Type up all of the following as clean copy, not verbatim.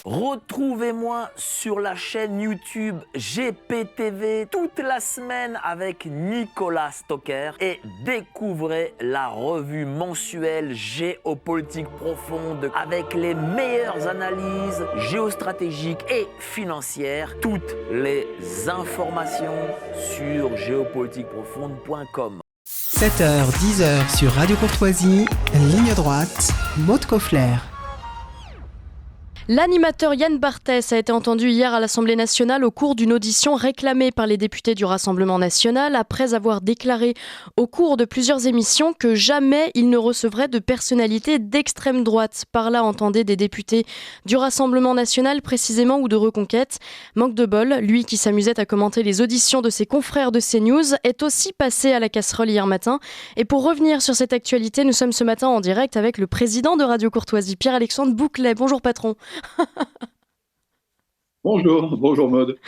Retrouvez-moi sur la chaîne YouTube GPTV toute la semaine avec Nicolas Stocker et découvrez la revue mensuelle Géopolitique Profonde avec les meilleures analyses géostratégiques et financières. Toutes les informations sur géopolitiqueprofonde.com. 7h, 10h sur Radio Courtoisie, ligne droite, Maud Koffler. L'animateur Yann Barthès a été entendu hier à l'Assemblée nationale au cours d'une audition réclamée par les députés du Rassemblement national après avoir déclaré au cours de plusieurs émissions que jamais il ne recevrait de personnalités d'extrême droite. Par là, entendez des députés du Rassemblement national précisément ou de Reconquête. Manque de bol, lui qui s'amusait à commenter les auditions de ses confrères de CNews, est aussi passé à la casserole hier matin. Et pour revenir sur cette actualité, nous sommes ce matin en direct avec le président de Radio Courtoisie, Pierre-Alexandre Bouclet. Bonjour patron. Bonjour Maud.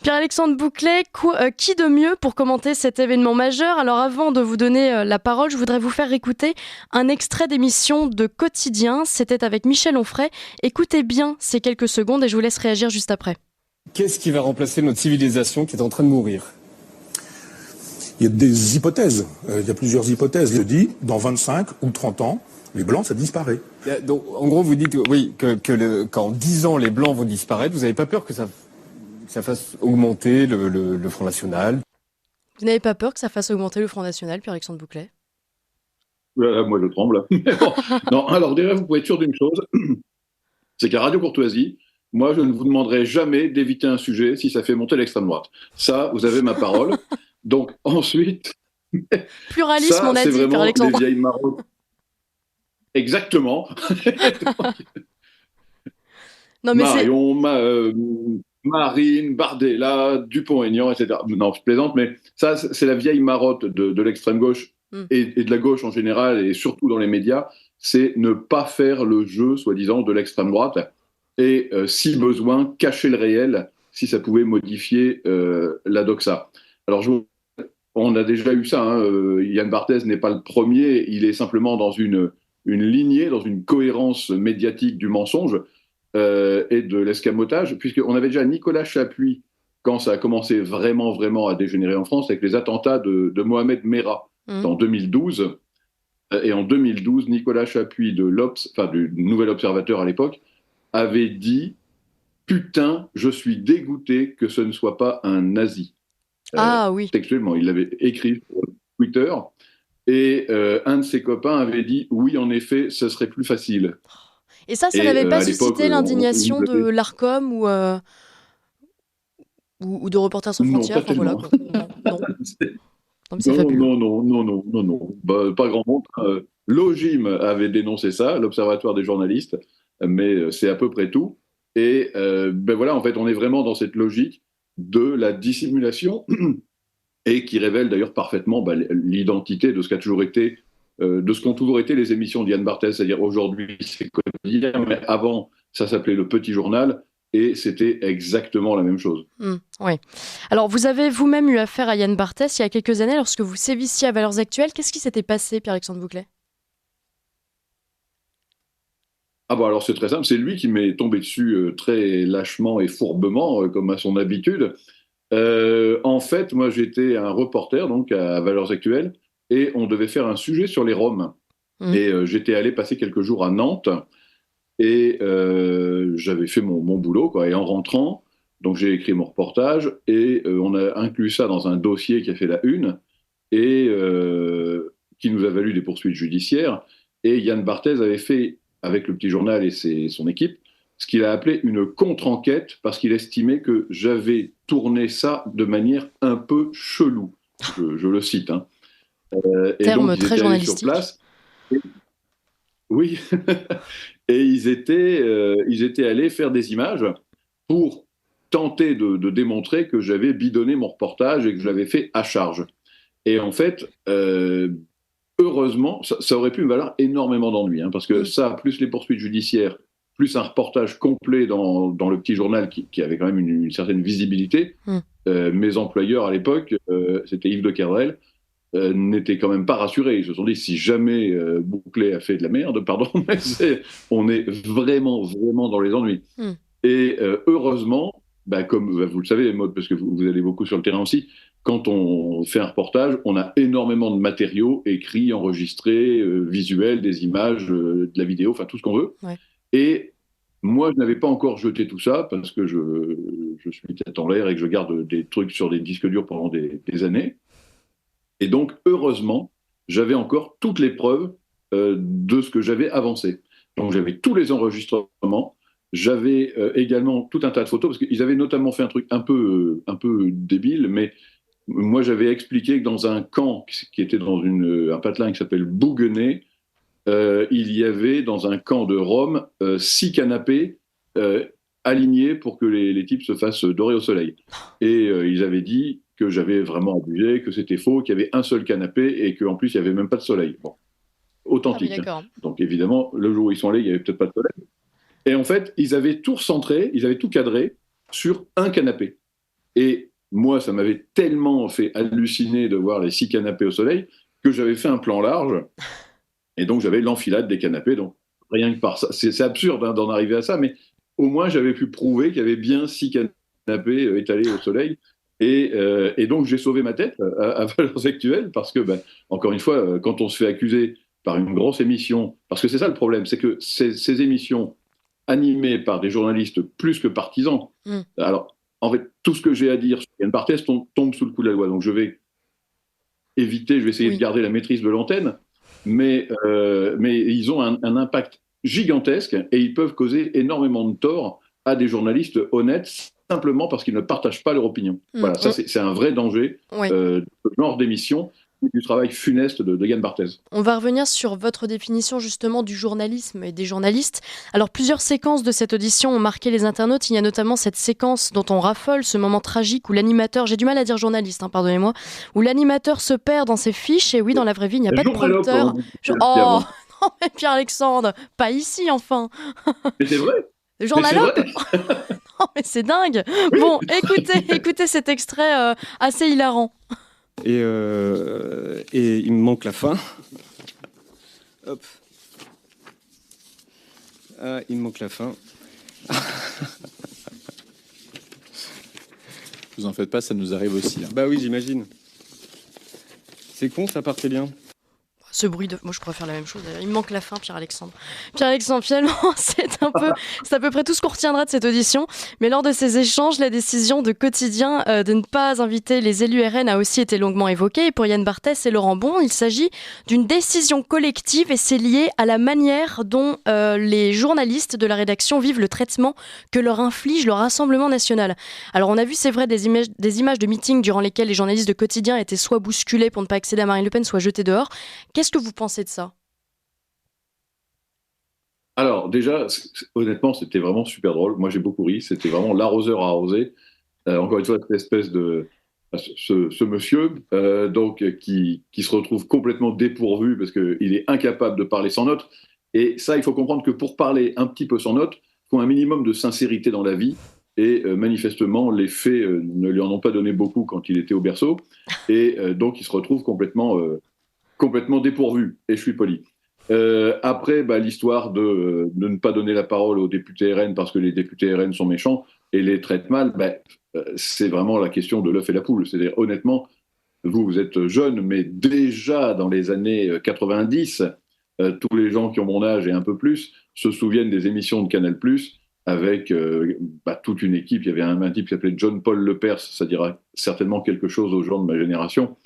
Pierre-Alexandre Bouclet, qui de mieux pour commenter cet événement majeur ? Alors avant de vous donner la parole, je voudrais vous faire écouter un extrait d'émission de Quotidien. C'était avec Michel Onfray. Écoutez bien ces quelques secondes et je vous laisse réagir juste après. Qu'est-ce qui va remplacer notre civilisation qui est en train de mourir ? Il y a des hypothèses. Il y a plusieurs hypothèses. Je dis, dans 25 ou 30 ans, les Blancs, ça disparaît. Donc, en gros, vous dites qu'en 10 ans, les Blancs vont disparaître. Vous n'avez pas peur que ça fasse augmenter le Front National ? Vous n'avez pas peur que ça fasse augmenter le Front National, Pierre-Alexandre Bouclet ? Moi, je tremble. Bon. Non, alors déjà, vous pouvez être sûr d'une chose, c'est qu'à Radio Courtoisie, moi, je ne vous demanderai jamais d'éviter un sujet si ça fait monter l'extrême droite. Ça, vous avez ma parole. Donc, ensuite... Pluralisme, ça, on a c'est dit, vraiment Pierre-Alexandre. des vieilles marottes. Exactement. Non, mais Marion, Marine, Bardella, Dupont-Aignan, etc. Non, je plaisante, mais ça, c'est la vieille marotte de l'extrême gauche et de la gauche en général, et surtout dans les médias, c'est ne pas faire le jeu, soi-disant, de l'extrême droite, et si besoin, cacher le réel, si ça pouvait modifier la doxa. Alors, on a déjà eu ça, Yann Barthès n'est pas le premier, il est simplement dans une lignée, dans une cohérence médiatique du mensonge et de l'escamotage, puisqu'on avait déjà Nicolas Chapuis, quand ça a commencé vraiment à dégénérer en France, avec les attentats de Mohamed Merah en 2012. Et en 2012, Nicolas Chapuis du Nouvel Observateur à l'époque, avait dit « Putain, je suis dégoûté que ce ne soit pas un nazi ». Oui. Textuellement, il l'avait écrit sur Twitter. Et un de ses copains avait dit « Oui, en effet, ce serait plus facile ». Et ça n'avait pas suscité l'indignation de l'ARCOM ou de Reporters sans frontières. Non, pas tellement. Non. Pas grand monde. L'OGIM avait dénoncé ça, l'Observatoire des journalistes, mais c'est à peu près tout. Et voilà, en fait, on est vraiment dans cette logique de la dissimulation et qui révèle d'ailleurs parfaitement l'identité de ce qu'a toujours été, de ce qu'ont toujours été les émissions de Yann Barthès, c'est-à-dire aujourd'hui c'est Quotidien, mais avant ça s'appelait Le Petit Journal et c'était exactement la même chose. Oui. Alors vous avez vous-même eu affaire à Yann Barthès il y a quelques années lorsque vous sévissiez à Valeurs Actuelles. Qu'est-ce qui s'était passé, Pierre-Alexandre Bouclet ? Alors c'est très simple, c'est lui qui m'est tombé dessus très lâchement et fourbement, comme à son habitude. En fait, moi j'étais un reporter donc à Valeurs Actuelles et on devait faire un sujet sur les Roms. Et j'étais allé passer quelques jours à Nantes et j'avais fait mon boulot, quoi. Et en rentrant, donc j'ai écrit mon reportage et on a inclus ça dans un dossier qui a fait la une et qui nous a valu des poursuites judiciaires. Et Yann Barthès avait fait, avec Le Petit Journal et son équipe, ce qu'il a appelé une contre-enquête parce qu'il estimait que j'avais tourné ça de manière un peu chelou. Je le cite. Et terme donc, très journalistique. sur place. Oui. Et ils étaient allés faire des images pour tenter de démontrer que j'avais bidonné mon reportage et que je l'avais fait à charge. Et en fait, heureusement, ça aurait pu me valoir énormément d'ennuis, parce que ça, plus les poursuites judiciaires, plus un reportage complet dans Le Petit Journal qui avait quand même une certaine visibilité. Mes employeurs à l'époque, c'était Yves de Kerdrel, n'étaient quand même pas rassurés. Ils se sont dit, si jamais Bouclet a fait de la merde, pardon, mais on est vraiment dans les ennuis. Et heureusement, comme vous le savez, Maud, parce que vous allez beaucoup sur le terrain aussi, quand on fait un reportage, on a énormément de matériaux écrits, enregistrés, visuels, des images, de la vidéo, enfin tout ce qu'on veut. Ouais. Et moi, je n'avais pas encore jeté tout ça parce que je suis tête en l'air et que je garde des trucs sur des disques durs pendant des années. Et donc, heureusement, j'avais encore toutes les preuves de ce que j'avais avancé. Donc, j'avais tous les enregistrements. J'avais également tout un tas de photos, parce qu'ils avaient notamment fait un truc un peu débile, mais moi, j'avais expliqué que dans un camp qui était dans un patelin qui s'appelle Bouguenais, il y avait dans un camp de Rome 6 canapés alignés pour que les types se fassent dorer au soleil. Et ils avaient dit que j'avais vraiment abusé, que c'était faux, qu'il y avait un seul canapé et qu'en plus, il n'y avait même pas de soleil. Bon, authentique. Ah oui, d'accord. Donc évidemment, le jour où ils sont allés, il n'y avait peut-être pas de soleil. Et en fait, ils avaient tout recentré, ils avaient tout cadré sur un canapé. Et moi, ça m'avait tellement fait halluciner de voir les 6 canapés au soleil que j'avais fait un plan large. Et donc, j'avais l'enfilade des canapés. Donc, rien que par ça. C'est absurde d'en arriver à ça, mais au moins, j'avais pu prouver qu'il y avait bien 6 canapés étalés au soleil. Et donc, j'ai sauvé ma tête à valeurs actuelles parce que, encore une fois, quand on se fait accuser par une grosse émission, parce que c'est ça le problème, c'est que ces émissions animées par des journalistes plus que partisans, alors, en fait, tout ce que j'ai à dire sur Yann Barthès tombe sous le coup de la loi. Donc, je vais essayer de garder la maîtrise de l'antenne, mais ils ont un impact gigantesque et ils peuvent causer énormément de tort à des journalistes honnêtes simplement parce qu'ils ne partagent pas leur opinion. Voilà, ça c'est un vrai danger de ce genre d'émission, du travail funeste de Yann Barthès. On va revenir sur votre définition justement du journalisme et des journalistes. Alors plusieurs séquences de cette audition ont marqué les internautes. Il y a notamment cette séquence dont on raffole, ce moment tragique où l'animateur, j'ai du mal à dire journaliste, pardonnez-moi, où l'animateur se perd dans ses fiches. Et oui, dans la vraie vie, il n'y a pas de prompteur. Non, mais Pierre-Alexandre, pas ici enfin. Mais c'est vrai. Journalope. Non, mais c'est dingue. Oui. Bon, écoutez cet extrait assez hilarant. Et il me manque la fin. Hop. Ah, il me manque la fin. Vous en faites pas, ça nous arrive aussi. Hein. Bah oui, j'imagine. C'est con, ça partait bien. Ce bruit de... Moi, je pourrais faire la même chose. Il me manque la fin, Pierre-Alexandre. Pierre-Alexandre, finalement, c'est à peu près tout ce qu'on retiendra de cette audition. Mais lors de ces échanges, la décision de Quotidien de ne pas inviter les élus RN a aussi été longuement évoquée. Et pour Yann Barthès et Laurent Bon, il s'agit d'une décision collective et c'est lié à la manière dont les journalistes de la rédaction vivent le traitement que leur inflige le Rassemblement national. Alors, on a vu, c'est vrai, des images de meetings durant lesquels les journalistes de Quotidien étaient soit bousculés pour ne pas accéder à Marine Le Pen, soit jetés dehors. Qu'est-ce que vous pensez de ça ? Alors déjà, honnêtement, c'était vraiment super drôle. Moi, j'ai beaucoup ri. C'était vraiment l'arroseur à arroser. Encore une fois, cette espèce de... Ce monsieur qui se retrouve complètement dépourvu parce qu'il est incapable de parler sans notes. Et ça, il faut comprendre que pour parler un petit peu sans notes, il faut un minimum de sincérité dans la vie. Et manifestement, les faits ne lui en ont pas donné beaucoup quand il était au berceau. Et donc, il se retrouve complètement dépourvu, et je suis poli. Après, l'histoire de ne pas donner la parole aux députés RN parce que les députés RN sont méchants et les traitent mal, c'est vraiment la question de l'œuf et la poule. C'est-à-dire, honnêtement, vous êtes jeune, mais déjà dans les années 90, tous les gens qui ont mon âge et un peu plus se souviennent des émissions de Canal+, avec toute une équipe. Il y avait un type qui s'appelait John-Paul Lepers, ça dira certainement quelque chose aux gens de ma génération.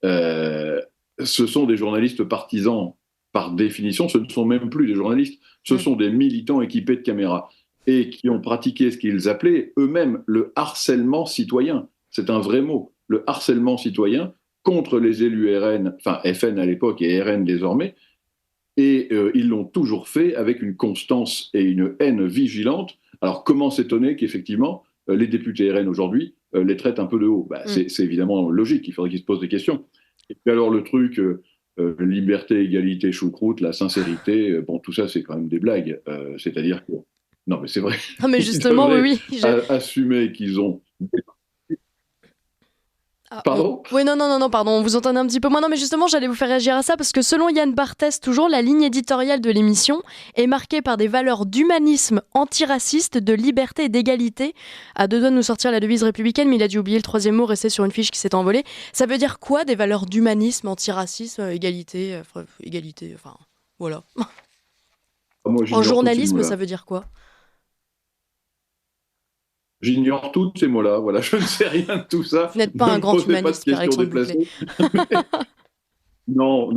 Ce sont des journalistes partisans par définition, ce ne sont même plus des journalistes, ce sont des militants équipés de caméras et qui ont pratiqué ce qu'ils appelaient eux-mêmes le harcèlement citoyen. C'est un vrai mot, le harcèlement citoyen contre les élus RN, enfin FN à l'époque et RN désormais, et ils l'ont toujours fait avec une constance et une haine vigilante. Alors comment s'étonner qu'effectivement les députés RN aujourd'hui les traitent un peu de haut ? C'est évidemment logique, il faudrait qu'ils se posent des questions. Et puis alors le truc, liberté, égalité, choucroute, la sincérité, tout ça c'est quand même des blagues. C'est-à-dire que, non mais c'est vrai. Non mais justement, oui. Assumer qu'ils ont... Pardon ? Oui, non, pardon, on vous entendait un petit peu moins. Non, mais justement, j'allais vous faire réagir à ça parce que selon Yann Barthès, toujours, la ligne éditoriale de l'émission est marquée par des valeurs d'humanisme antiraciste, de liberté et d'égalité. À deux doigts de nous sortir la devise républicaine, mais il a dû oublier le troisième mot resté sur une fiche qui s'est envolée. Ça veut dire quoi, des valeurs d'humanisme, antiracisme, égalité, enfin, voilà. Moi, En journalisme, ça veut dire quoi ? J'ignore tous ces mots-là, voilà, je ne sais rien de tout ça. Vous n'êtes pas un grand humaniste, Pierre-Alexandre Bouclé. Non,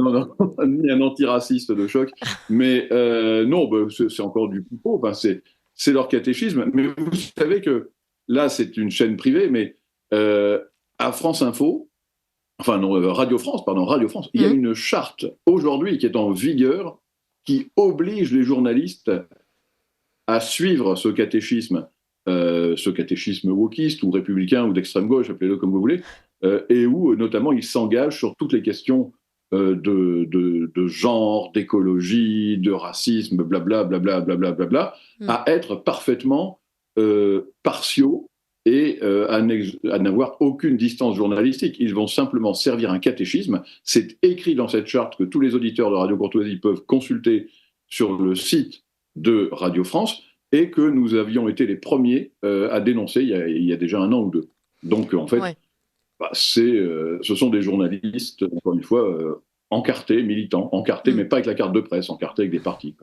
ni un antiraciste de choc. Mais non, c'est encore du pipeau, c'est leur catéchisme. Mais vous savez que là, c'est une chaîne privée, mais à France Info, Radio France, il y a une charte aujourd'hui qui est en vigueur qui oblige les journalistes à suivre ce catéchisme wokiste ou républicain ou d'extrême gauche, appelez-le comme vous voulez, et où notamment ils s'engagent sur toutes les questions de genre, d'écologie, de racisme, blablabla, à être parfaitement partiaux et à n'avoir aucune distance journalistique. Ils vont simplement servir un catéchisme. C'est écrit dans cette charte que tous les auditeurs de Radio Courtoisie peuvent consulter sur le site de Radio France, et que nous avions été les premiers à dénoncer il y a déjà 1 an ou 2. Donc, en fait, ce sont des journalistes, encore une fois, encartés, militants, mais pas avec la carte de presse, encartés avec des partis.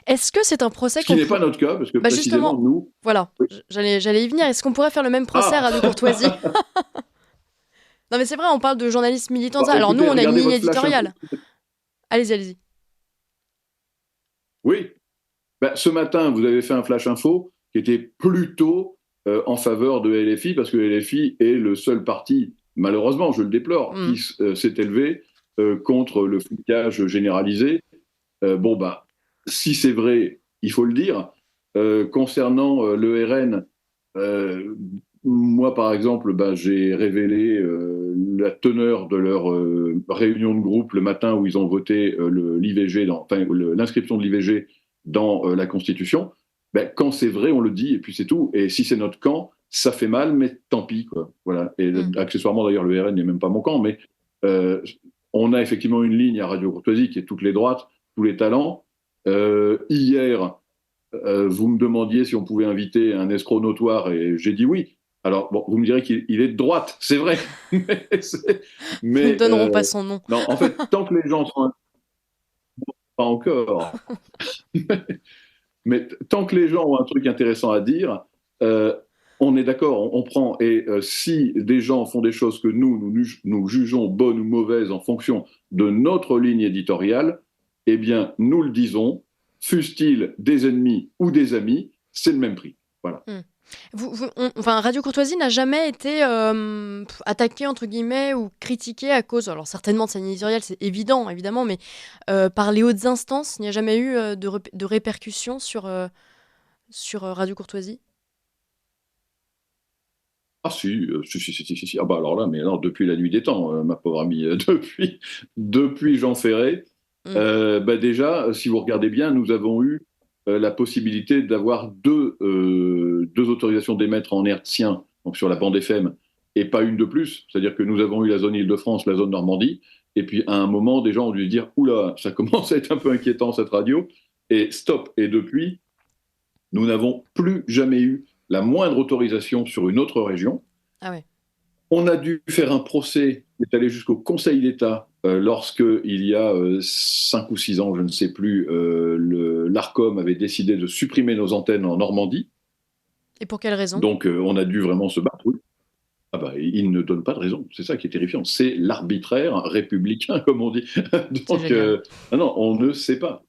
Est-ce que c'est un procès Ce qui n'est pas notre cas, parce que précisément, justement, nous... Voilà, oui. J'allais y venir. Est-ce qu'on pourrait faire le même procès à Radio Courtoisie ? Non, mais c'est vrai, on parle de journalistes militants. Alors, écoutez, nous, on a une ligne éditoriale. éditoriale. Allez-y. Oui. Ce matin, vous avez fait un flash info qui était plutôt en faveur de LFI, parce que LFI est le seul parti, malheureusement, je le déplore, qui s'est élevé contre le flicage généralisé. Si c'est vrai, il faut le dire. Concernant le RN, moi, par exemple, j'ai révélé la teneur de leur réunion de groupe le matin où ils ont voté l'IVG, l'inscription de l'IVG dans la Constitution. Quand c'est vrai, on le dit, et puis c'est tout. Et si c'est notre camp, ça fait mal, mais tant pis, quoi. Voilà. Et accessoirement, d'ailleurs, le RN n'est même pas mon camp, mais on a effectivement une ligne à Radio Courtoisie qui est toutes les droites, tous les talents. Hier, vous me demandiez si on pouvait inviter un escroc notoire, et j'ai dit oui. Alors, vous me direz qu'il est de droite, c'est vrai. mais nous ne donnerons pas son nom. Non, en fait, tant que les gens sont... Pas encore. Mais tant que les gens ont un truc intéressant à dire, on est d'accord, on prend. Et si des gens font des choses que nous jugeons bonnes ou mauvaises en fonction de notre ligne éditoriale, eh bien, nous le disons, fussent-ils des ennemis ou des amis, c'est le même prix. Voilà. Radio Courtoisie n'a jamais été attaqué, entre guillemets, ou critiqué à cause, alors certainement de sa ligne éditoriale, c'est évidemment, mais par les hautes instances, il n'y a jamais eu de répercussions sur Radio Courtoisie ? Ah si. Alors là, mais non, depuis la nuit des temps, ma pauvre amie, depuis Jean Ferré, déjà, si vous regardez bien, nous avons eu la possibilité d'avoir deux autorisations d'émettre en hertzien, donc sur la bande FM, et pas une de plus. C'est-à-dire que nous avons eu la zone Île-de-France, la zone Normandie, et puis à un moment, des gens ont dû dire « Oula, ça commence à être un peu inquiétant cette radio », et stop. Et depuis, nous n'avons plus jamais eu la moindre autorisation sur une autre région. Ah ouais. On a dû faire un procès qui est allé jusqu'au Conseil d'État lorsqu'il y a 5 ou 6 ans, je ne sais plus, l'ARCOM avait décidé de supprimer nos antennes en Normandie. Et pour quelle raison ? Donc on a dû vraiment se battre. Oui. Il ne donne pas de raison. C'est ça qui est terrifiant. C'est l'arbitraire républicain, comme on dit. Donc non, on ne sait pas.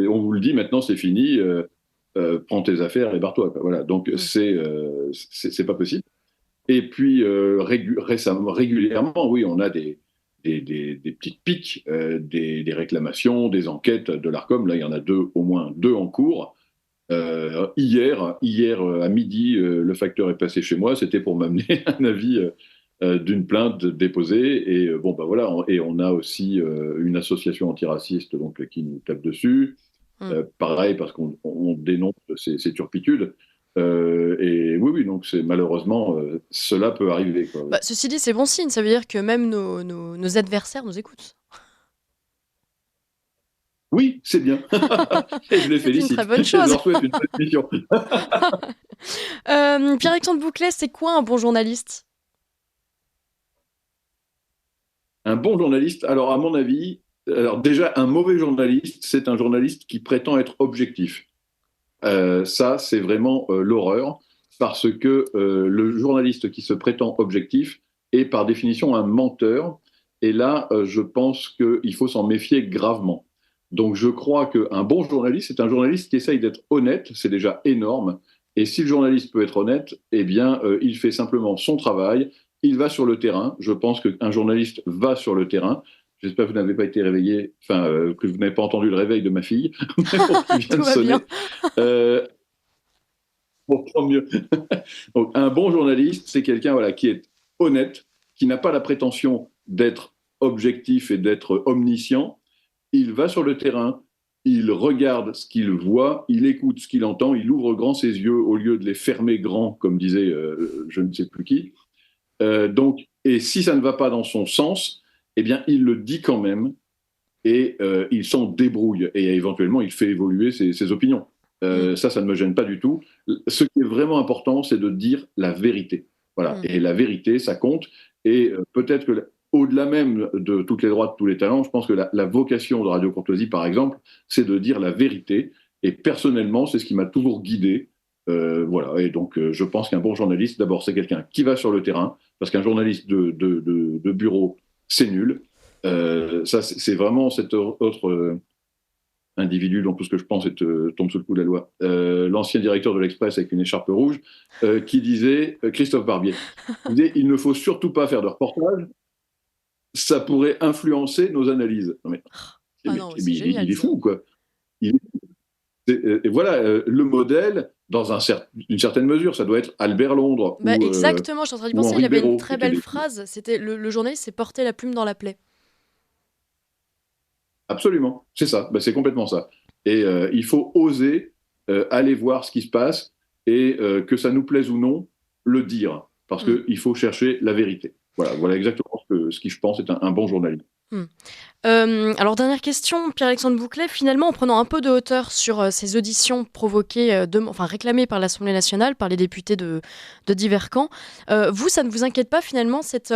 Et on vous le dit maintenant, c'est fini. Prends tes affaires et barre-toi. Voilà. Donc c'est pas possible. Et puis régulièrement, oui, on a des petites piques, des réclamations, des enquêtes de l'ARCOM. Là, il y en a au moins deux en cours. Hier à midi, le facteur est passé chez moi. C'était pour m'amener un avis d'une plainte déposée. Et voilà. Et on a aussi une association antiraciste donc qui nous tape dessus. Pareil, parce qu'on dénonce ces turpitudes. Et oui, donc c'est malheureusement, cela peut arriver, quoi. Bah, ceci dit, c'est bon signe, ça veut dire que même nos adversaires nous écoutent. Oui, c'est bien. Et je les C'est une félicite. très bonne Je chose. leur souhaite une bonne mission. Pierre-Alexandre Bouclet, c'est quoi un bon journaliste? Un bon journaliste, alors à mon avis, alors déjà, un mauvais journaliste, c'est un journaliste qui prétend être objectif. Ça, c'est vraiment l'horreur, parce que le journaliste qui se prétend objectif est par définition un menteur. Et là, je pense qu'il faut s'en méfier gravement. Donc, je crois qu'un bon journaliste, c'est un journaliste qui essaye d'être honnête, c'est déjà énorme. Et si le journaliste peut être honnête, eh bien, il fait simplement son travail, il va sur le terrain. Je pense qu'un journaliste va sur le terrain. J'espère que vous n'avez pas été réveillé, que vous n'avez pas entendu le réveil de ma fille, qui vient de Tout va sonner. bien. Bon, tant mieux. Donc, un bon journaliste, c'est quelqu'un qui est honnête, qui n'a pas la prétention d'être objectif et d'être omniscient. Il va sur le terrain, il regarde ce qu'il voit, il écoute ce qu'il entend, il ouvre grand ses yeux au lieu de les fermer grands, comme disait je ne sais plus qui. Et si ça ne va pas dans son sens, eh bien, il le dit quand même et il s'en débrouille et éventuellement il fait évoluer ses opinions. Ça ne me gêne pas du tout. Ce qui est vraiment important, c'est de dire la vérité. Voilà. Et la vérité, ça compte. Et peut-être que au-delà même de toutes les droites, tous les talents, je pense que la vocation de Radio Courtoisie, par exemple, c'est de dire la vérité. Et personnellement, c'est ce qui m'a toujours guidé. Voilà. Et donc, je pense qu'un bon journaliste, d'abord, c'est quelqu'un qui va sur le terrain, parce qu'un journaliste de bureau, c'est nul. Ça, c'est vraiment cet autre individu dont tout ce que je pense tombe sous le coup de la loi. L'ancien directeur de l'Express avec une écharpe rouge, qui disait, Christophe Barbier, disait, il ne faut surtout pas faire de reportage, ça pourrait influencer nos analyses. Non, mais, c'est génial, il est fou, quoi. Et voilà, le modèle, dans une certaine mesure, ça doit être Albert Londres. Exactement, je suis en train d'y penser. Il avait une très belle phrase. C'était le journaliste, c'est porter la plume dans la plaie. Absolument, c'est ça, c'est complètement ça. Et il faut oser aller voir ce qui se passe et que ça nous plaise ou non, le dire, parce qu'il faut chercher la vérité. Voilà exactement ce qui, je pense, est un bon journaliste. Alors, dernière question, Pierre-Alexandre Bouclet, finalement, en prenant un peu de hauteur sur ces auditions provoquées, réclamées par l'Assemblée nationale, par les députés de divers camps, vous, ça ne vous inquiète pas, finalement, cette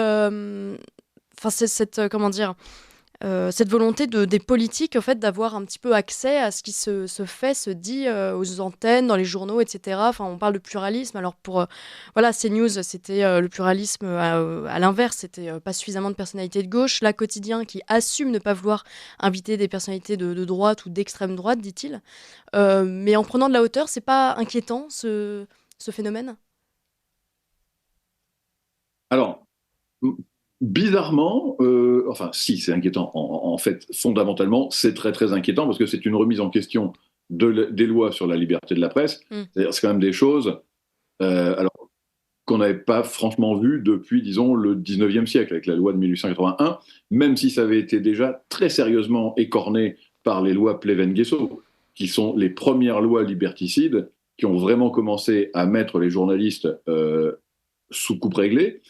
volonté des politiques, en fait, d'avoir un petit peu accès à ce qui se dit aux antennes, dans les journaux, etc. Enfin, on parle de pluralisme. Alors pour CNews, c'était le pluralisme à l'inverse, c'était pas suffisamment de personnalités de gauche. La Quotidien qui assume ne pas vouloir inviter des personnalités de droite ou d'extrême droite, dit-il. Mais en prenant de la hauteur, c'est pas inquiétant ce phénomène ? Alors, bizarrement, si, c'est inquiétant. En fait, fondamentalement, c'est très, très inquiétant parce que c'est une remise en question des lois sur la liberté de la presse. C'est-à-dire, c'est quand même des choses qu'on n'avait pas franchement vues depuis, disons, le 19e siècle, avec la loi de 1881, même si ça avait été déjà très sérieusement écorné par les lois Pleven-Guesso, qui sont les premières lois liberticides qui ont vraiment commencé à mettre les journalistes sous coupe réglée.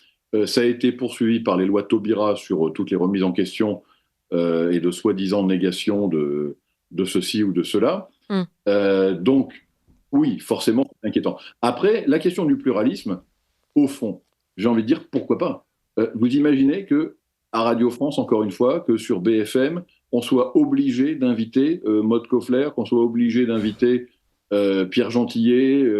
Ça a été poursuivi par les lois Taubira sur toutes les remises en question et de soi-disant négation de ceci ou de cela. Donc, oui, forcément, c'est inquiétant. Après, la question du pluralisme, au fond, j'ai envie de dire, pourquoi pas ? Vous imaginez qu'à Radio France, encore une fois, que sur BFM, on soit obligé d'inviter Maud Koffler, qu'on soit obligé d'inviter Pierre Gentillet,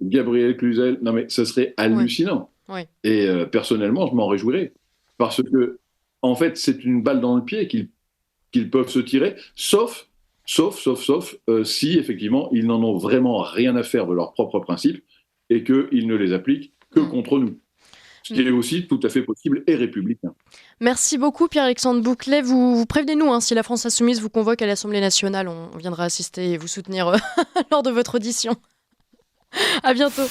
Gabriel Cluzel. Non, mais ce serait hallucinant. Ouais. Et personnellement, je m'en réjouirais. Parce que, en fait, c'est une balle dans le pied qu'ils peuvent se tirer, sauf si, effectivement, ils n'en ont vraiment rien à faire de leurs propres principes et qu'ils ne les appliquent que contre nous. Ce qui est aussi tout à fait possible et républicain. Merci beaucoup, Pierre-Alexandre Bouclet. Vous prévenez-nous, si la France Insoumise vous convoque à l'Assemblée nationale, on viendra assister et vous soutenir lors de votre audition. À bientôt.